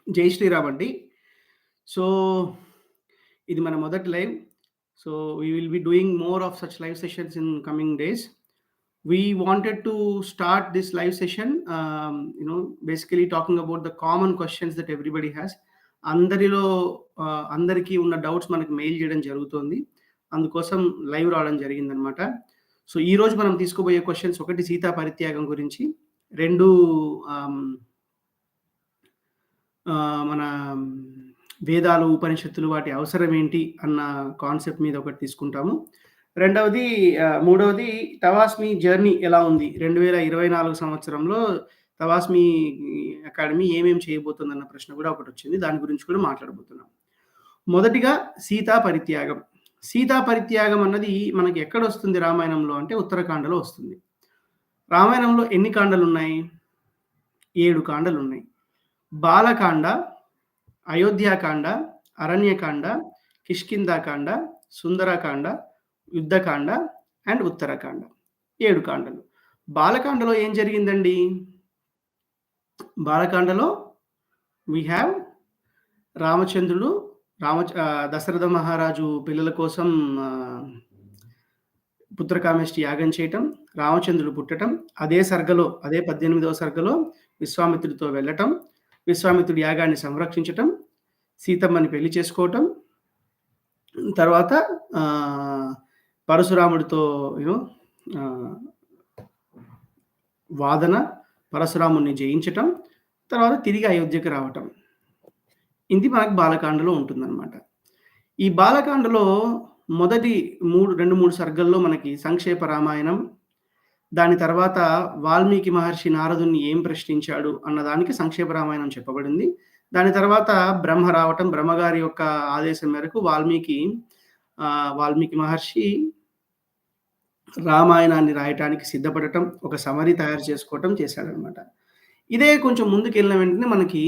జై శ్రీరామ్ అండి. సో, ఇది మన మొదటి live. So, we will be doing more of such live sessions in coming days. We wanted to start this live session, basically talking about the common questions that everybody has. అందరిలో అందరికీ ఉన్న doubts మనకు mail చేయడం జరుగుతోంది. అందుకోసం live రావడం జరిగిందనమాట. So, ఈరోజు మనం తీసుకోబోయే క్వెషన్స్ ఒకటి సీతా పరిత్యాగం గురించి, 2 ఆహ్, మన వేదాలు, ఉపనిషత్తులు వాటి అవసరం ఏంటి అన్న కాన్సెప్ట్ మీద ఒకటి తీసుకుంటాము. రెండవది మూడవది తవాస్మి జర్నీ ఎలా ఉంది? 2024 సంవత్సరంలో తవాస్మి అకాడమీ ఏమేం చేయబోతుందన్న ప్రశ్న కూడా ఒకటొచ్చింది. దాని గురించి కూడా మాట్లాడబోతున్నాం. మొదటిగా సీతా పరిత్యాగం. సీతా పరిత్యాగం అన్నది మనకి ఎక్కడొస్తుంది రామాయణంలో అంటే ఉత్తరకాండలో వస్తుంది. రామాయణంలో ఎన్ని కాండలున్నాయి? 7 కాండలున్నాయి. బాలకాండ, అయోధ్యాకాండ, అరణ్యకాండ, కిష్కింధాకాండ, సుందరకాండ, యుద్ధకాండ అండ్ ఉత్తరకాండ. 7 కాండలు. బాలకాండలో ఏం జరిగిందండి? బాలకాండలో వి హావ్ రామచంద్రుడు దశరథ మహారాజు పిల్లల కోసం పుత్రకామేష్టి యాగం చేయటం, రామచంద్రుడు పుట్టటం, అదే 18వ సర్గలో విశ్వామిత్రుడితో వెళ్ళటం, విశ్వామిత్రుడి యాగాన్ని సంరక్షించటం, సీతమ్మని పెళ్లి చేసుకోవటం, తర్వాత పరశురాముడితో వాదన, పరశురాముడిని జయించటం, తర్వాత తిరిగి అయోధ్యకి రావటం. ఇది మనకు బాలకాండలో ఉంటుందన్నమాట. ఈ బాలకాండలో మొదటి 2-3 సర్గల్లో మనకి సంక్షేప రామాయణం, దాని తర్వాత వాల్మీకి మహర్షి నారదుని ఏం ప్రశ్నించాడు అన్నదానికి సంక్షేప రామాయణం చెప్పబడింది. దాని తర్వాత బ్రహ్మ రావటం, బ్రహ్మగారి యొక్క ఆదేశం మేరకు వాల్మీకి మహర్షి రామాయణాన్ని రాయటానికి సిద్ధపడటం, ఒక సమరీ తయారు చేసుకోవటం చేశాడనమాట. ఇదే కొంచెం ముందుకెళ్ళిన వెంటనే మనకి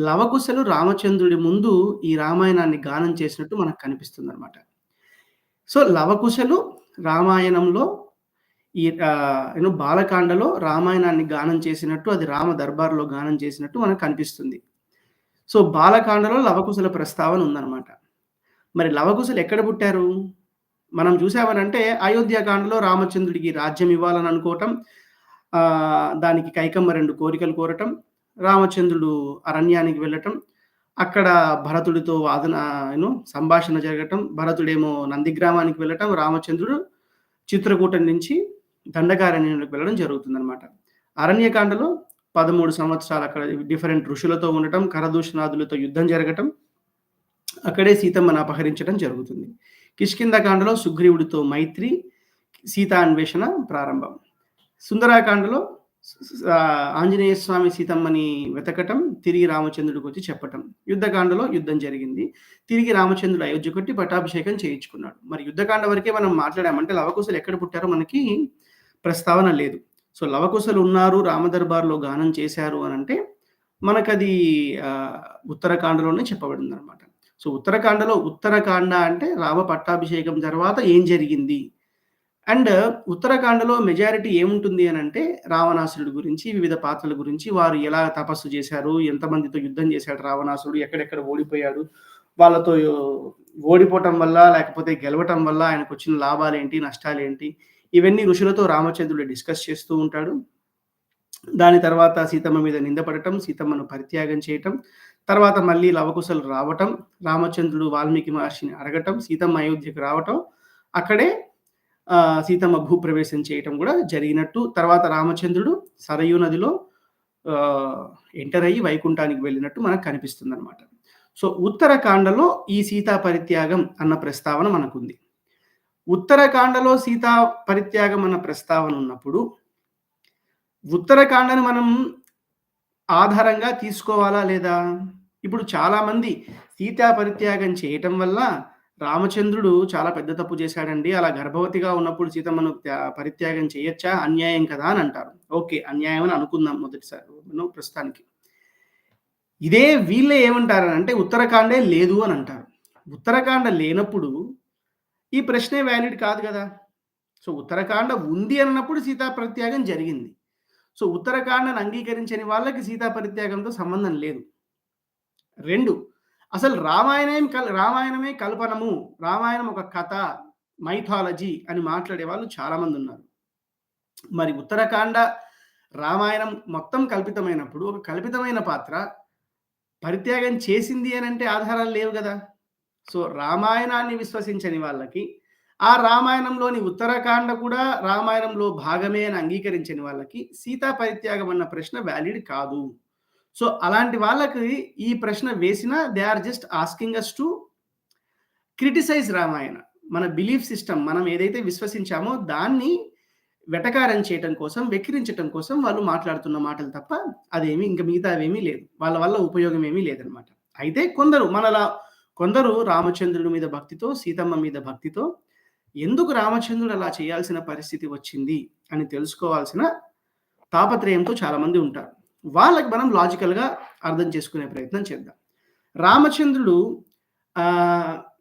లవకుశలు రామచంద్రుడి ముందు ఈ రామాయణాన్ని గానం చేసినట్టు మనకు కనిపిస్తుందనమాట. సో, లవకుశలు రామాయణంలో ఈ బాలకాండలో రామాయణాన్ని గానం చేసినట్టు, అది రామ దర్బార్‌లో గానం చేసినట్టు మనకు కనిపిస్తుంది. సో, బాలకాండలో లవకుశల ప్రస్తావన ఉందనమాట. మరి లవకుశలు ఎక్కడ పుట్టారు? మనం చూసామనంటే అయోధ్యాకాండలో రామచంద్రుడికి రాజ్యం ఇవ్వాలని అనుకోవటం, దానికి కైకమ్మ 2 కోరికలు కోరటం, రామచంద్రుడు అరణ్యానికి వెళ్ళటం, అక్కడ భరతుడితో సంభాషణ జరగటం, భరతుడేమో నందిగ్రామానికి వెళ్ళటం, రామచంద్రుడు చిత్రకూటం నుంచి దండకారణ్యంలోకి వెళ్ళడం జరుగుతుందనమాట. అరణ్యకాండలో 13 సంవత్సరాలు అక్కడ డిఫరెంట్ ఋషులతో ఉండటం, కరదూషణాదులతో యుద్ధం జరగటం, అక్కడే సీతమ్మను అపహరించడం జరుగుతుంది. కిష్కింధకాండలో సుగ్రీవుడితో మైత్రి, సీతా అన్వేషణ ప్రారంభం. సుందరాకాండలో ఆంజనేయ స్వామి సీతమ్మని వెతకటం, తిరిగి రామచంద్రుడికి వచ్చి చెప్పటం. యుద్ధకాండలో యుద్ధం జరిగింది, తిరిగి రామచంద్రుడు అయోధ్య కొట్టి పట్టాభిషేకం చేయించుకున్నాడు. మరి యుద్ధకాండ వరకే మనం మాట్లాడామంటే లవకుశలు ఎక్కడ పుట్టారో మనకి ప్రస్తావన లేదు. సో, లవకుశలు ఉన్నారు, రామదర్బార్లో గానం చేశారు అనంటే మనకది ఉత్తరకాండలోనే చెప్పబడిందనమాట. సో, ఉత్తరకాండ అంటే రామ పట్టాభిషేకం తర్వాత ఏం జరిగింది? అండ్ ఉత్తరకాండలో మెజారిటీ ఏముంటుంది అనంటే రావణాసురుడి గురించి, వివిధ పాత్రల గురించి, వారు ఎలా తపస్సు చేశారు, ఎంతమందితో యుద్ధం చేశాడు రావణాసురుడు, ఎక్కడెక్కడ ఓడిపోయాడు, వాళ్ళతో ఓడిపోవటం వల్ల లేకపోతే గెలవటం వల్ల ఆయనకొచ్చిన లాభాలేంటి, నష్టాలేంటి, ఇవన్నీ ఋషులతో రామచంద్రుడు డిస్కస్ చేస్తూ ఉంటాడు. దాని తర్వాత సీతమ్మ మీద నిందపడటం, సీతమ్మను పరిత్యాగం చేయటం, తర్వాత మళ్ళీ లవకుశలు రావటం, రామచంద్రుడు వాల్మీకి మహర్షిని అడగటం, సీతమ్మ అయోధ్యకు రావటం, అక్కడే సీతమ్మ భూప్రవేశం చేయటం కూడా జరిగినట్టు, తర్వాత రామచంద్రుడు సరయూ నదిలో ఎంటర్ అయ్యి వైకుంఠానికి వెళ్ళినట్టు మనకు కనిపిస్తుందనమాట. సో, ఉత్తరకాండలో ఈ సీతా పరిత్యాగం అన్న ప్రస్తావన మనకుంది. ఉత్తరకాండలో సీతా పరిత్యాగం అన్న ప్రస్తావన ఉన్నప్పుడు ఉత్తరకాండను మనం ఆధారంగా తీసుకోవాలా లేదా? ఇప్పుడు చాలామంది సీతా పరిత్యాగం చేయటం వల్ల రామచంద్రుడు చాలా పెద్ద తప్పు చేశాడండి, అలా గర్భవతిగా ఉన్నప్పుడు సీతమ్మను పరిత్యాగం చేయొచ్చా? అన్యాయం కదా అని అంటారు. ఓకే, అన్యాయం అని అనుకుందాం మొదటిసారి ప్రస్తుతానికి. ఇదే వీళ్ళే ఏమంటారనంటే ఉత్తరకాండే లేదు అని అంటారు. ఉత్తరకాండ లేనప్పుడు ఈ ప్రశ్నే వ్యాలిడ్ కాదు కదా! సో, ఉత్తరకాండ ఉంది అన్నప్పుడు సీతా పరిత్యాగం జరిగింది. సో, ఉత్తరకాండను అంగీకరించని వాళ్ళకి సీతా పరిత్యాగంతో సంబంధం లేదు. 2 అసలు రామాయణమే కల్పనము. రామాయణం ఒక కథ, మైథాలజీ అని మాట్లాడేవాళ్ళు చాలామందున్నారు. మరి ఉత్తరాఖండ రామాయణం మొత్తం కల్పితమైనప్పుడు, ఒక కల్పితమైన పాత్ర పరిత్యాగం చేసింది అనంటే ఆధారాలు లేవు గదా! సో, రామాయణాన్ని విశ్వసించని వాళ్ళకి, ఆ రామాయణంలోని ఉత్తరాఖండ కూడా రామాయణంలో భాగమే అని అంగీకరించని వాళ్ళకి, సీతా పరిత్యాగం అన్న ప్రశ్న వాలిడ్ కాదు. సో, అలాంటి వాళ్ళకి ఈ ప్రశ్న వేసినా they are just asking us to criticise Ramayana. మన బిలీఫ్ సిస్టమ్ మనం ఏదైతే విశ్వసించామో దాన్ని వెటకారం చేయటం కోసం, వెక్కిరించటం కోసం వాళ్ళు మాట్లాడుతున్న మాటలు తప్ప అదేమి ఇంక మిగతావేమీ లేదు. వాళ్ళ వల్ల ఉపయోగం ఏమీ లేదనమాట. అయితే కొందరు రామచంద్రుడి మీద భక్తితో, సీతమ్మ మీద భక్తితో ఎందుకు రామచంద్రుడు అలా చేయాల్సిన పరిస్థితి వచ్చింది అని తెలుసుకోవాల్సిన తాపత్రయంతో చాలామంది ఉంటారు. వాళ్ళకి మనం లాజికల్‌గా అర్థం చేసుకునే ప్రయత్నం చేద్దాం. రామచంద్రుడు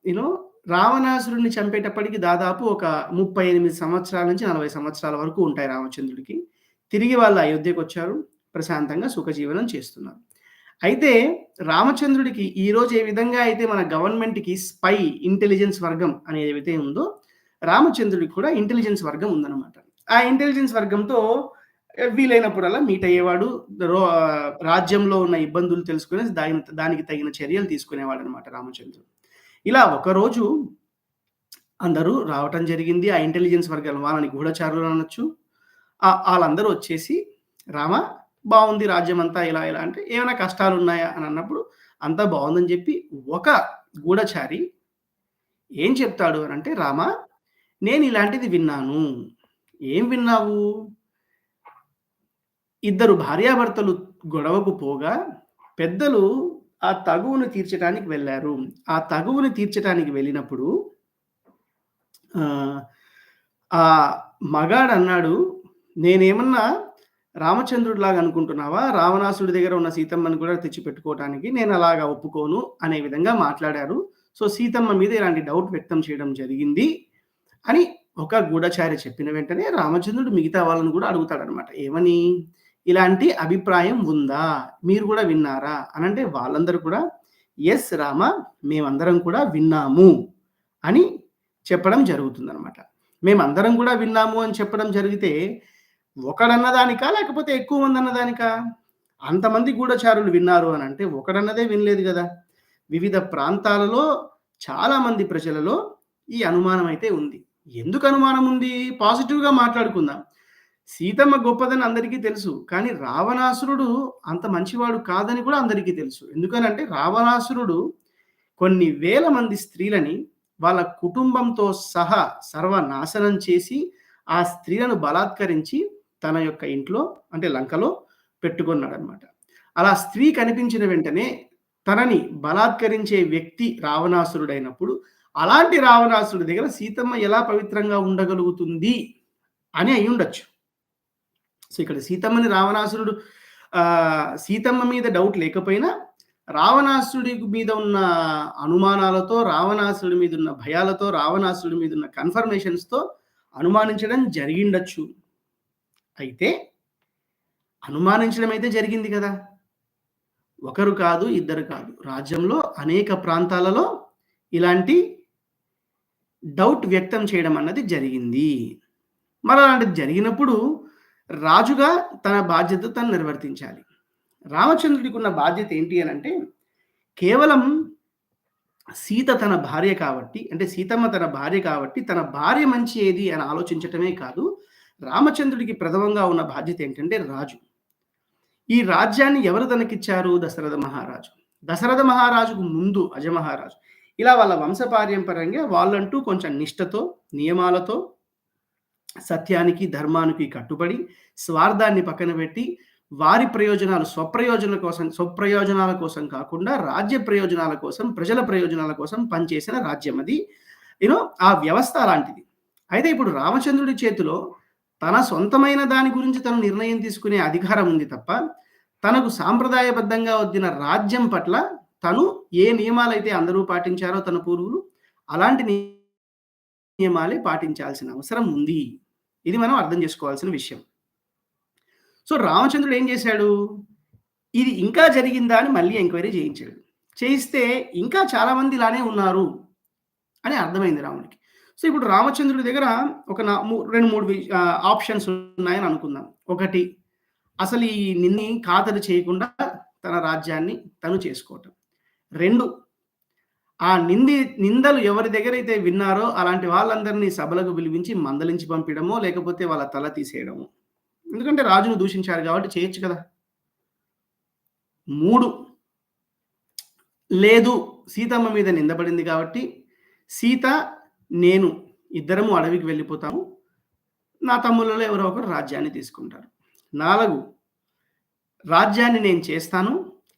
యూ నో రావణాసురుడిని చంపేటప్పటికి దాదాపు ఒక 38 సంవత్సరాల నుంచి 40 సంవత్సరాల వరకు ఉంటాయి రామచంద్రుడికి. తిరిగి వాళ్ళు అయోధ్యకొచ్చారు. ప్రశాంతంగా సుఖజీవనం చేస్తున్నారు. అయితే రామచంద్రుడికి ఈరోజు ఏ విధంగా అయితే మన గవర్నమెంట్‌కి స్పై ఇంటెలిజెన్స్ వర్గం అనేది ఏదైతే ఉందో, రామచంద్రుడికి కూడా ఇంటెలిజెన్స్ వర్గం ఉందన్నమాట. ఆ ఇంటెలిజెన్స్ వర్గంతో వీలైనప్పుడల్లా మీట్ అయ్యేవాడు. రాజ్యంలో ఉన్న ఇబ్బందులు తెలుసుకొని దానికి తగిన చర్యలు తీసుకునేవాడన్నమాట రామచంద్రుడు. ఇలా ఒకరోజు అందరూ రావటం జరిగింది. ఆ ఇంటెలిజెన్స్ వర్గాలు వాళ్ళని గూఢచారులు అనొచ్చు. ఆళ్ళందరూ వచ్చేసి రామ బావుంది రాజ్యమంతా ఇలా ఇలా అంటే ఏమైనా కష్టాలున్నాయా అని అన్నప్పుడు అంతా బావుందని చెప్పి ఒక గూఢచారి ఏం చెప్తాడు అనంటే, రామ నేను ఇలాంటిది విన్నాను. ఏం విన్నావు? ఇద్దరు భార్యాభర్తలు గొడవకు పోగా పెద్దలు ఆ తగువును తీర్చటానికి వెళ్లారు. ఆ తగువును తీర్చటానికి వెళ్ళినప్పుడు ఆహ్, ఆ మగాడన్నాడు, "నేనేమన్నా రామచంద్రుడిలాగా అనుకుంటున్నావా? రావణాసుడి దగ్గర ఉన్న సీతమ్మని కూడా తెచ్చిపెట్టుకోవటానికి నేనలాగా ఒప్పుకోను" అనే విధంగా మాట్లాడారు. సో, సీతమ్మ మీద ఇలాంటి డౌట్ వ్యక్తం చేయడం జరిగింది అని ఒక గూఢచారి చెప్పిన వెంటనే రామచంద్రుడు మిగతా వాళ్ళని కూడా అడుగుతాడనమాట. ఏమని? ఇలాంటి అభిప్రాయం ఉందా? మీరు కూడా విన్నారా? అనంటే వాళ్ళందరూ కూడా యెస్ రామ మేమందరం కూడా విన్నాము అని చెప్పడం జరుగుతుందనమాట. మేమందరం కూడా విన్నాము అని చెప్పడం జరిగితే ఒకడన్న దానికా? లేకపోతే ఎక్కువ మంది అన్నదానికా? అంతమంది గూఢచారులు విన్నారు అనంటే ఒకడన్నదే వినలేదు గదా! వివిధ ప్రాంతాలలో చాలా మంది ప్రజలలో ఈ అనుమానం అయితే ఉంది. ఎందుకు అనుమానం ఉంది? పాజిటివ్‌గా మాట్లాడుకుందాం. సీతమ్మ గొప్పదని అందరికీ తెలుసు. కానీ రావణాసురుడు అంత మంచివాడు కాదని కూడా అందరికీ తెలుసు. ఎందుకనంటే రావణాసురుడు కొన్ని వేల మంది స్త్రీలని వాళ్ళ కుటుంబంతో సహా సర్వనాశనం చేసి, ఆ స్త్రీలను బలాత్కరించి తన యొక్క ఇంట్లో అంటే లంకలో పెట్టుకున్నాడనమాట. అలా స్త్రీ కనిపించిన వెంటనే తనని బలాత్కరించే వ్యక్తి రావణాసురుడైనప్పుడు, అలాంటి రావణాసురుడి దగ్గర సీతమ్మ ఎలా పవిత్రంగా ఉండగలుగుతుంది అని అయ్యుండొచ్చు. సో, ఇక్కడ సీతమ్మని రావణాసురుడు సీతమ్మ మీద డౌట్ లేకపోయినా, రావణాసురుడి మీద ఉన్న అనుమానాలతో, రావణాసురుడి మీదున్న భయాలతో, రావణాసురుడి మీదున్న కన్ఫర్మేషన్స్‌తో అనుమానించడం జరిగిండొచ్చు. అయితే అనుమానించడం అయితే జరిగింది కదా! ఒకరు కాదు, ఇద్దరు కాదు. రాజ్యంలో అనేక ప్రాంతాలలో ఇలాంటి డౌట్ వ్యక్తం చేయడం అన్నది జరిగింది. మరలాంటిది జరిగినప్పుడు రాజుగా తన బాధ్యత తను నిర్వర్తించాలి. రామచంద్రుడికున్న బాధ్యత ఏంటి అనంటే, కేవలం సీత తన భార్య కాబట్టి, అంటే సీతమ్మ తన భార్య కాబట్టి, తన భార్య మంచి ఏది అని ఆలోచించటమే కాదు, రామచంద్రుడికి ప్రథమంగా ఉన్న బాధ్యత ఏంటంటే రాజు. ఈ రాజ్యాన్ని ఎవరు తనకిచ్చారు? దశరథ మహారాజు. దశరథ మహారాజుకు ముందు అజమహారాజు. ఇలా వాళ్ళ వంశపార్యంపర్యంగా వాళ్ళంటూ కొంచెం నిష్టతో, నియమాలతో, సత్యానికి, ధర్మానికి కట్టుబడి, స్వార్థాన్ని పక్కన పెట్టి, వారి ప్రయోజనాలు స్వప్రయోజనాల కోసం కాకుండా రాజ్య ప్రయోజనాల కోసం, ప్రజల ప్రయోజనాల కోసం పనిచేసిన రాజ్యం అది. ఆ వ్యవస్థ అలాంటిది. అయితే ఇప్పుడు రామచంద్రుడి చేతిలో తన సొంతమైన దాని గురించి తను నిర్ణయం తీసుకునే అధికారం ఉంది తప్ప, తనకు సాంప్రదాయబద్ధంగా వద్దిన రాజ్యం పట్ల తను ఏ నియమాలైతే అందరూ పాటించారో తన పూర్వులు, అలాంటి నియమాలే పాటించాల్సిన అవసరం ఉంది. ఇది మనం అర్థం చేసుకోవాల్సిన విషయం. సో, రామచంద్రుడు ఏం చేశాడు? ఇది ఇంకా జరిగిందా అని మళ్ళీ ఎంక్వైరీ చేయించాడు. చేయిస్తే ఇంకా చాలామంది ఇలానే ఉన్నారు అని అర్థమైంది రాముడికి. సో, ఇప్పుడు రామచంద్రుడి దగ్గర ఒక 2, 3 ఆప్షన్స్ ఉన్నాయని అనుకుందాం. ఒకటి అసలు ఈ ఖాతరు చేయకుండా తన రాజ్యాన్ని తను చేసుకోవటం. 2 ఆ నిందలు ఎవరి దగ్గరైతే విన్నారో అలాంటి వాళ్ళందరినీ సభలకు పిలిపించి మందలించి పంపియడమో, లేకపోతే వాళ్ళ తల తీసేయడమో. ఎందుకంటే రాజును దూషించారు కాబట్టి చేయొచ్చు కదా! 3 లేదు సీతమ్మ మీద నింద పడింది కాబట్టి సీత, నేను ఇద్దరము అడవికి వెళ్ళిపోతాము. నా తమ్ముళ్ళలో ఎవరో ఒకరు రాజ్యాన్ని తీసుకుంటారు. 4 రాజ్యాన్ని నేను చేస్తాను.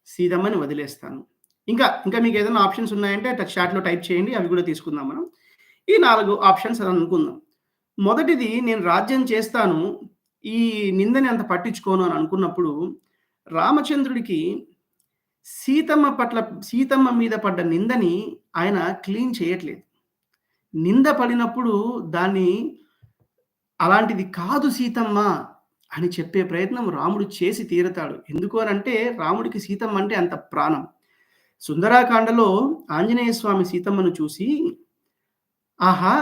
సీతమ్మని వదిలేస్తాను. ఇంకా మీకేదైనా ఆప్షన్స్ ఉన్నాయంటే చాట్‌లో టైప్ చేయండి. అవి కూడా తీసుకుందాం మనం. ఈ 4 ఆప్షన్స్ అని అనుకుందాం. మొదటిది నేను రాజ్యం చేస్తాను. ఈ నిందని అంత పట్టించుకోను అని అనుకున్నప్పుడు రామచంద్రుడికి సీతమ్మ మీద పడ్డ నిందని ఆయన క్లీన్ చేయట్లేదు. నింద పడినప్పుడు దాన్ని అలాంటిది కాదు సీతమ్మ అని చెప్పే ప్రయత్నం రాముడు చేసి తీరతాడు. ఎందుకు అనంటే రాముడికి సీతమ్మ అంటే అంత ప్రాణం. సుందరాకాండలో ఆంజనేయ స్వామి సీతమ్మను చూసి, ఆహా!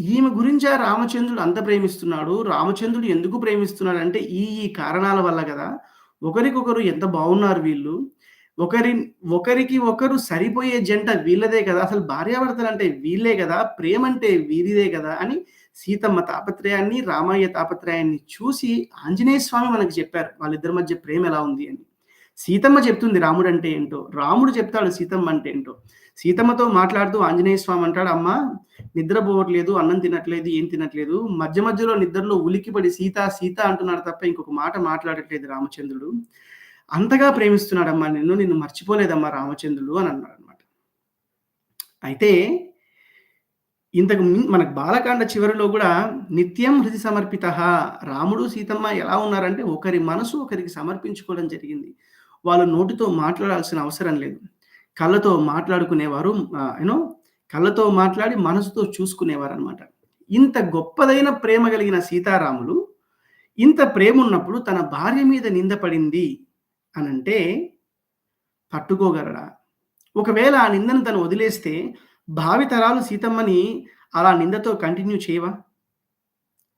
ఈమె గురించా రామచంద్రుడు అంత ప్రేమిస్తున్నాడు. రామచంద్రుడు ఎందుకు ప్రేమిస్తున్నాడంటే ఈ కారణాల వల్ల గదా! ఒకరికొకరు ఎంత బావున్నారు వీళ్ళు. ఒకరి ఒకరికి ఒకరు సరిపోయే జంట వీళ్ళదే కదా! అసలు భార్యాభర్తలంటే వీళ్ళే గదా! ప్రేమంటే వీరిదే గదా! అని సీతమ్మ తాపత్రయాన్ని, రామయ్య తాపత్రయాన్ని చూసి ఆంజనేయ స్వామి మనకు చెప్పారు. వాళ్ళిద్దరి మధ్య ప్రేమ ఎలా ఉంది అని. సీతమ్మ చెప్తుంది రాముడంటే ఏంటో. రాముడు చెప్తాడు సీతమ్మ అంటే ఏంటో. సీతమ్మతో మాట్లాడుతూ ఆంజనేయ స్వామి అంటాడు, "అమ్మా నిద్రపోవట్లేదు, అన్నం తినట్లేదు, ఏం తినట్లేదు. మధ్య మధ్యలో నిద్రలో ఉలిక్కిపడి సీత, సీత అంటున్నాడు తప్ప ఇంకొక మాట మాట్లాడట్లేదు రామచంద్రుడు. అంతగా ప్రేమిస్తున్నాడమ్మా నిన్ను మర్చిపోలేదమ్మా రామచంద్రుడు" అని అన్నాడన్నమాట. అయితే మనకు బాలకాండ చివరిలో గూడా నిత్యం హృది సమర్పితః రాముడు, సీతమ్మ ఎలా ఉన్నారంటే ఒకరి మనసు ఒకరికి సమర్పించుకోవడం జరిగింది. వాళ్ళు నోటితో మాట్లాడాల్సిన అవసరం లేదు. కళ్ళతో మాట్లాడుకునేవారు. కళ్ళతో మాట్లాడి మనసుతో చూసుకునేవారనమాట. ఇంత గొప్పదైన ప్రేమ కలిగిన సీతారాములు, ఇంత ప్రేమున్నప్పుడు తన భార్య మీద నింద పడింది అనంటే పట్టుకోగలడా? ఒకవేళ ఆ నిందను తను వదిలేస్తే భావితరాలు సీతమ్మని అలా నిందతో కంటిన్యూ చేయవా?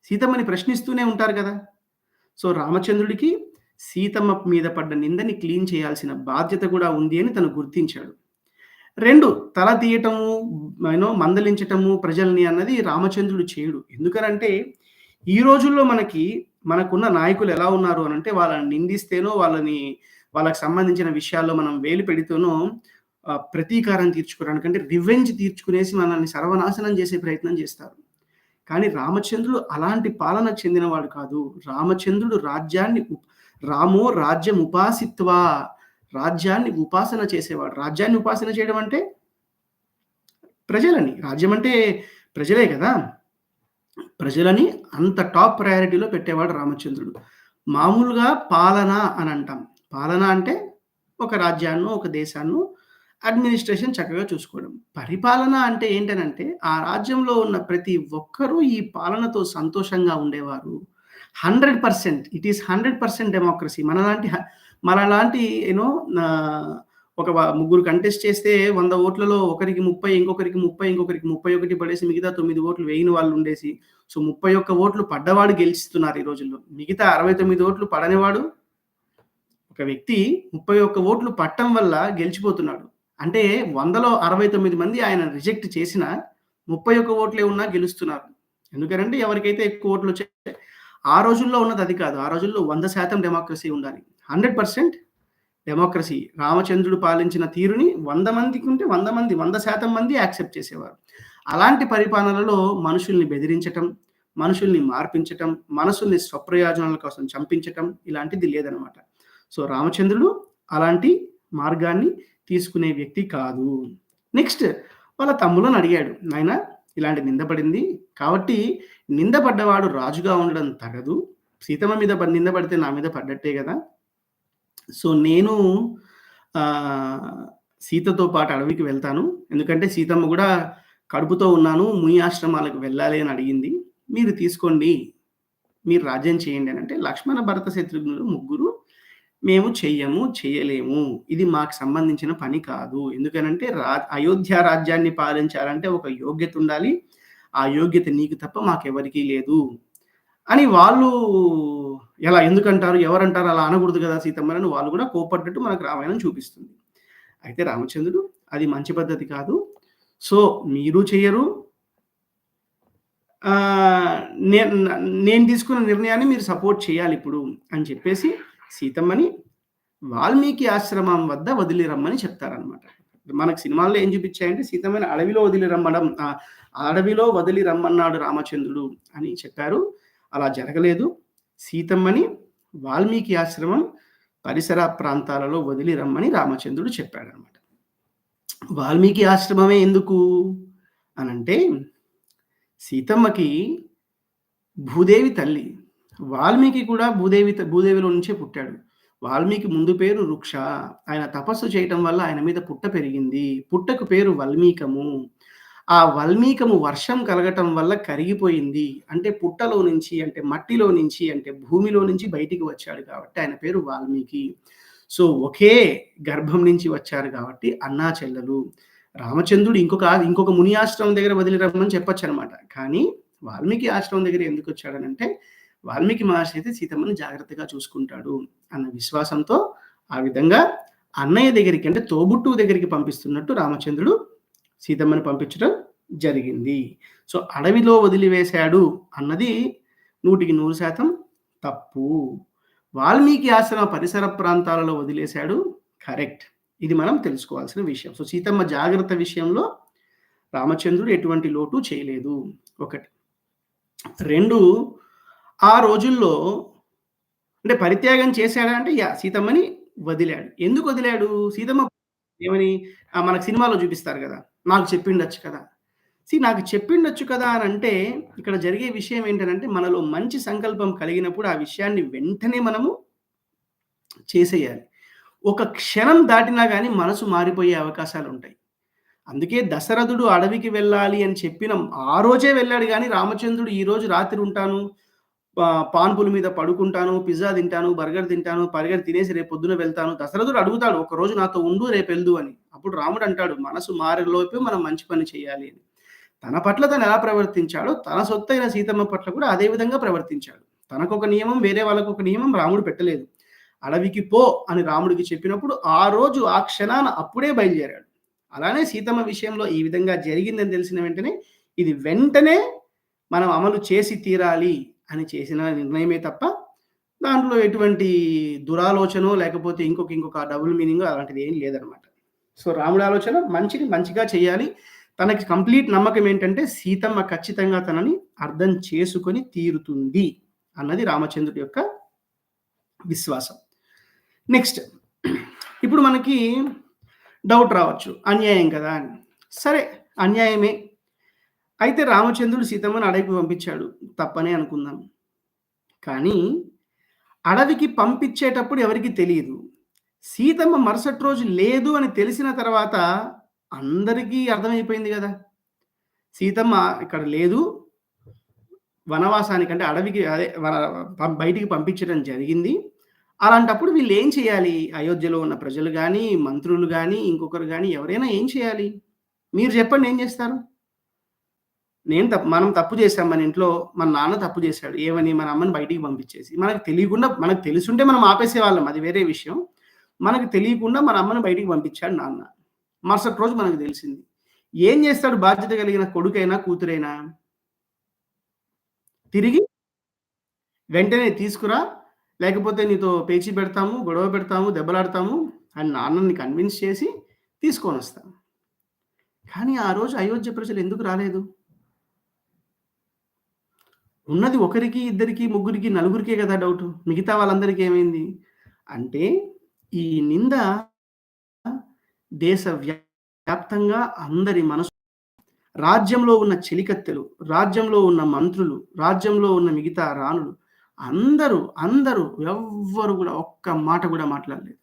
సీతమ్మని ప్రశ్నిస్తూనే ఉంటారు గదా! సో, రామచంద్రుడికి సీతమ్మ మీద పడ్డ నిందని క్లీన్ చేయాల్సిన బాధ్యత గూడా ఉంది అని తను గుర్తించాడు. 2 తల తీయటము, మందలించటము ప్రజల్ని అన్నది రామచంద్రుడు చేయడు. ఎందుకనంటే, ఈ రోజుల్లో మనకున్న నాయకులు ఎలా ఉన్నారు అనంటే, వాళ్ళని నిందిస్తేనో, వాళ్ళకి సంబంధించిన విషయాల్లో మనం వేలు పెడితేనో ప్రతీకారం తీర్చుకోవడానికి అంటే రివెంజ్ తీర్చుకునేసి మనల్ని సర్వనాశనం చేసే ప్రయత్నం చేస్తారు. కానీ రామచంద్రుడు అలాంటి పాలనకు చెందినవాడు కాదు. రామచంద్రుడు రామో రాజ్యం ఉపాసిత్వా రాజ్యాన్ని ఉపాసన చేసేవాడు. రాజ్యాన్ని ఉపాసన చేయడం అంటే ప్రజలని. రాజ్యం అంటే ప్రజలే గదా! ప్రజలని అంత టాప్ ప్రయారిటీలో పెట్టేవాడు రామచంద్రుడు. మామూలుగా పాలన అని అంటాం. పాలన అంటే ఒక రాజ్యాన్నో, ఒక దేశాన్నో అడ్మినిస్ట్రేషన్ చక్కగా చూసుకోవడం. పరిపాలన అంటే ఏంటనంటే, ఆ రాజ్యంలో ఉన్న ప్రతి ఒక్కరూ ఈ పాలనతో సంతోషంగా ఉండేవారు. 100% ఇట్ ఈస్ 100% డెమోక్రసీ. మనలాంటి ఒక ముగ్గురు కంటెస్ట్ చేస్తే 100 ఓట్లలో ఒకరికి 30, ఇంకొకరికి 30, ఇంకొకరికి 31 పడేసి మిగతా 9 ఓట్లు వేయని వాళ్ళుండేసి, సో 31 ఓట్లు పడ్డవాడు గెలుస్తున్నారు ఈ రోజుల్లో. మిగతా 69 ఓట్లు పడనివాడు ఒక వ్యక్తి 31 ఓట్లు పట్టం వల్ల గెలిచిపోతున్నాడు. అంటే 100లో 69 మంది ఆయన రిజెక్ట్ చేసినా 31 ఓట్లే ఉన్నా గెలుస్తున్నారు. ఎందుకనంటే ఎవరికైతే ఎక్కువ ఓట్లొచ్చాయో ఆ రోజుల్లో ఉన్నది అది కాదు. ఆ రోజుల్లో 100% డెమోక్రసీ ఉండాలి. 100% డెమోక్రసీ. రామచంద్రుడు పాలించిన తీరుని 100 మందికుంటే 100 మంది 100% మంది యాక్సెప్ట్ చేసేవారు. అలాంటి పరిపాలనలో మనుషుల్ని బెదిరించటం, మనుషుల్ని మార్పించటం, మనసుల్ని స్వప్రయోజనాల కోసం చంపించటం ఇలాంటిది లేదనమాట. సో, రామచంద్రుడు అలాంటి మార్గాన్ని తీసుకునే వ్యక్తి కాదు. నెక్స్ట్ వాళ్ళ తమ్ముళ్ళని అడిగాడు. నాయనా ఇలాంటి నింద పడింది. కాబట్టి నింద పడ్డవాడు రాజుగా ఉండడం తగదు. సీతమ్మ మీద నింద పడితే నా మీద పడ్డట్టే గదా! సో, నేను సీతతో పాటు అడవికి వెళ్తాను. ఎందుకంటే సీతమ్మ గూడా కడుపుతో ఉన్నాను. ముని ఆశ్రమాలకు వెళ్ళాలి అని అడిగింది. మీరు తీసుకోండి. మీరు రాజ్యం చేయండి అనంటే లక్ష్మణ, భరత, శత్రుఘ్నులు ముగ్గురు మేము చెయ్యము, చేయలేము. ఇది మాకు సంబంధించిన పని కాదు. ఎందుకనంటే అయోధ్య రాజ్యాన్ని పాలించాలంటే ఒక యోగ్యత ఉండాలి. ఆ యోగ్యత నీకు తప్ప మాకెవరికీ లేదు. అని వాళ్ళు ఎందుకంటారు? ఎవరంటారు? అలా అనకూడదు గదా! సీతమ్మనని వాళ్ళు గూడా కోప్పడ్డట్టు మనకు రామాయణం చూపిస్తుంది. అయితే రామచంద్రుడు అది మంచి పద్ధతి కాదు. సో, మీరు చెయ్యరు. ఆహ్, నేను నేను తీసుకున్న నిర్ణయాన్ని మీరు సపోర్ట్ చేయాలిప్పుడు అని చెప్పేసి సీతమ్మని వాల్మీకి ఆశ్రమం వద్ద వదిలి రమ్మని చెప్తారనమాట. మనకు సినిమాల్లో ఏం చూపిచ్చాయంటే సీతమ్మని అడవిలో వదిలి రమ్మడం అడవిలో వదిలి రమ్మన్నాడు రామచంద్రుడు అని చెప్పారు. అలా జరగలేదు. సీతమ్మని వాల్మీకి ఆశ్రమం పరిసర ప్రాంతాలలో వదిలి రమ్మని రామచంద్రుడు చెప్పాడనమాట. వాల్మీకి ఆశ్రమమే ఎందుకు అనంటే, సీతమ్మకి భూదేవి తల్లి. వాల్మీకి కూడా భూదేవిలో నుంచే పుట్టాడు. వాల్మీకి ముందు పేరు వృక్ష. ఆయన తపస్సు చేయటం వల్ల ఆయన మీద పుట్ట పెరిగింది. పుట్టకు పేరు వల్మీకము. ఆ వల్మీకము వర్షం కలగటం వల్ల కరిగిపోయింది. అంటే పుట్టలో నుంచి, అంటే మట్టిలో నుంచి, అంటే భూమిలో నుంచి బయటికి వచ్చాడు కాబట్టి ఆయన పేరు వాల్మీకి. సో, ఒకే గర్భం నుంచి వచ్చారు కాబట్టి అన్నా చెల్లెలు. రామచంద్రుడు ఇంకొక ముని ఆశ్రమం దగ్గర వదిలి రమ్మని చెప్పొచ్చనమాట. కానీ వాల్మీకి ఆశ్రమం దగ్గర ఎందుకొచ్చాడనంటే, వాల్మీకి మహర్షి అయితే సీతమ్మని జాగ్రత్తగా చూసుకుంటాడు అన్న విశ్వాసంతో ఆ విధంగా అన్నయ్య దగ్గరికి అంటే తోబుట్టువు దగ్గరికి పంపిస్తున్నట్టు రామచంద్రుడు సీతమ్మని పంపించడం జరిగింది. సో, అడవిలో వదిలివేశాడు అన్నది 100% తప్పు. వాల్మీకి ఆశ్రమ పరిసర ప్రాంతాలలో వదిలేశాడు కరెక్ట్. ఇది మనం తెలుసుకోవాల్సిన విషయం. సో, సీతమ్మ జాగ్రత్త విషయంలో రామచంద్రుడు ఎటువంటి లోటు చేయలేదు. ఒకటి. 2 ఆ రోజుల్లో అంటే పరిత్యాగం చేశాడా అంటే సీతమ్మని వదిలాడు. ఎందుకు వదిలాడు? సీతమ్మ ఏమని మనకు సినిమాలో చూపిస్తారు గదా! నాకు చెప్పిండొచ్చు కదా! నాకు చెప్పిండొచ్చు కదా అనంటే ఇక్కడ జరిగే విషయం ఏంటనంటే మనలో మంచి సంకల్పం కలిగినప్పుడు ఆ విషయాన్ని వెంటనే మనము చేసేయాలి. ఒక క్షణం దాటినా గాని మనసు మారిపోయే అవకాశాలుంటాయి. అందుకే దశరథుడు అడవికి వెళ్ళాలి అని చెప్పిన ఆ రోజే వెళ్ళాడు గానీ, రామచంద్రుడు ఈరోజు రాత్రి ఉంటాను, పాన్పుల మీద పడుకుంటాను, పిజ్జా తింటాను, బర్గర్ తింటాను, బర్గర్ తినేసి రేపు పొద్దున వెళ్తాను. దశరథుడు అడుగుతాడు, "ఒకరోజు నాతో ఉండు రేపెళ్దు" అని. అప్పుడు రాముడు అంటాడు, "మనసు మారేలోపే మనం మంచి పని చేయాలి" అని. తన పట్ల తను ఎలా ప్రవర్తించాడో, తన సొత్తయిన సీతమ్మ పట్ల కూడా అదే విధంగా ప్రవర్తించాడు. తనకొక నియమం, వేరే వాళ్ళకొక నియమం రాముడు పెట్టలేదు. అడవికి పో అని రాముడికి చెప్పినప్పుడు, ఆ రోజు ఆ క్షణాన అప్పుడే బయలుదేరాడు. అలానే సీతమ్మ విషయంలో ఈ విధంగా జరిగిందని తెలిసిన వెంటనే, ఇది వెంటనే మనం అమలు చేసి తీరాలి అని చేసిన నిర్ణయమే తప్ప, దాంట్లో ఎటువంటి దురాలోచనో, లేకపోతే ఇంకొక డబుల్ మీనింగో అలాంటిది ఏం లేదనమాట. సో, రాముడి ఆలోచన మంచిని మంచిగా చేయాలి. తనకి కంప్లీట్ నమ్మకం ఏంటంటే, సీతమ్మ ఖచ్చితంగా తనని అర్థం చేసుకొని తీరుతుంది అన్నది రామచంద్రుడి యొక్క విశ్వాసం. నెక్స్ట్ ఇప్పుడు మనకి డౌట్ రావచ్చు. అన్యాయం కదా అని. సరే అన్యాయమే. అయితే రామచంద్రుడు సీతమ్మని అడవికి పంపించాడు. తప్పనే అనుకుందాం. కానీ అడవికి పంపించేటప్పుడు ఎవరికీ తెలీదు. సీతమ్మ మరుసటి రోజు లేదు అని తెలిసిన తర్వాత అందరికీ అర్థమైపోయింది గదా! సీతమ్మ ఇక్కడ లేదు. వనవాసానికి అంటే అడవికి అదే బయటికి పంపించడం జరిగింది. అలాంటప్పుడు వీళ్ళేం చేయాలి? అయోధ్యలో ఉన్న ప్రజలు గాని, మంత్రులు గాని, ఇంకొకరు గాని ఎవరైనా ఏం చేయాలి? మీరు చెప్పండి ఏం చేస్తారు? మనం తప్పు చేశాం మన ఇంట్లో. మన నాన్న తప్పు చేశాడు. ఏమని? మన అమ్మని బయటికి పంపించేసి. మనకు తెలిసుంటే మనం ఆపేసేవాళ్ళం. అది వేరే విషయం. మనకు తెలియకుండా మన అమ్మని బయటికి పంపించాడు నాన్న. మరుసటి రోజు మనకు తెలిసింది. ఏం చేస్తాడు బాధ్యత కలిగిన కొడుకైనా, కూతురైనా? తిరిగి వెంటనే తీసుకురా, లేకపోతే నీతో పేచీ పెడతాము, గొడవ పెడతాము, దెబ్బలాడతాము అని నాన్నని కన్విన్స్ చేసి తీసుకొనొస్తాం. కానీ ఆ రోజు అయోధ్య ప్రజలు ఎందుకు రాలేదు? ఉన్నది ఒకరికి, ఇద్దరికి, ముగ్గురికి, నలుగురికే గదా డౌటు. మిగతా వాళ్ళందరికి ఏమైంది? అంటే ఈ నింద దేశవ్యాప్తంగా అందరి మనసు రాజ్యంలో ఉన్న చెలికత్తెలు, రాజ్యంలో ఉన్న మంత్రులు, రాజ్యంలో ఉన్న మిగతా రాణులు అందరూ ఎవ్వరు గూడా ఒక్క మాట గూడా మాట్లాడలేదు.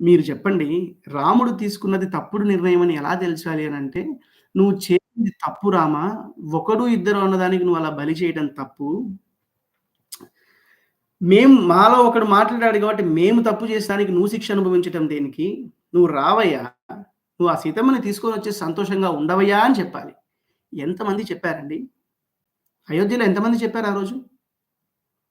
మీరు చెప్పండి రాముడు తీసుకున్నది తప్పుడు నిర్ణయం అని ఎలా తేల్చాలి అనంటే, "నువ్వు చేసింది తప్పు రామా. ఒకడు, ఇద్దరు అన్నదానికి నువ్వు అలా బలి చేయడం తప్పు. మాలో ఒకడు మాట్లాడాడు కాబట్టి మేము తప్పు చేసినానికి నువ్వు శిక్ష అనుభవించటం దేనికి? నువ్వు రావయ్యా! నువ్వు ఆ సీతమ్మని తీసుకొనొచ్చేసి సంతోషంగా ఉండవయ్యా అని చెప్పాలి. ఎంతమంది చెప్పారండి? అయోధ్యలో ఎంతమంది చెప్పారు ఆ రోజు?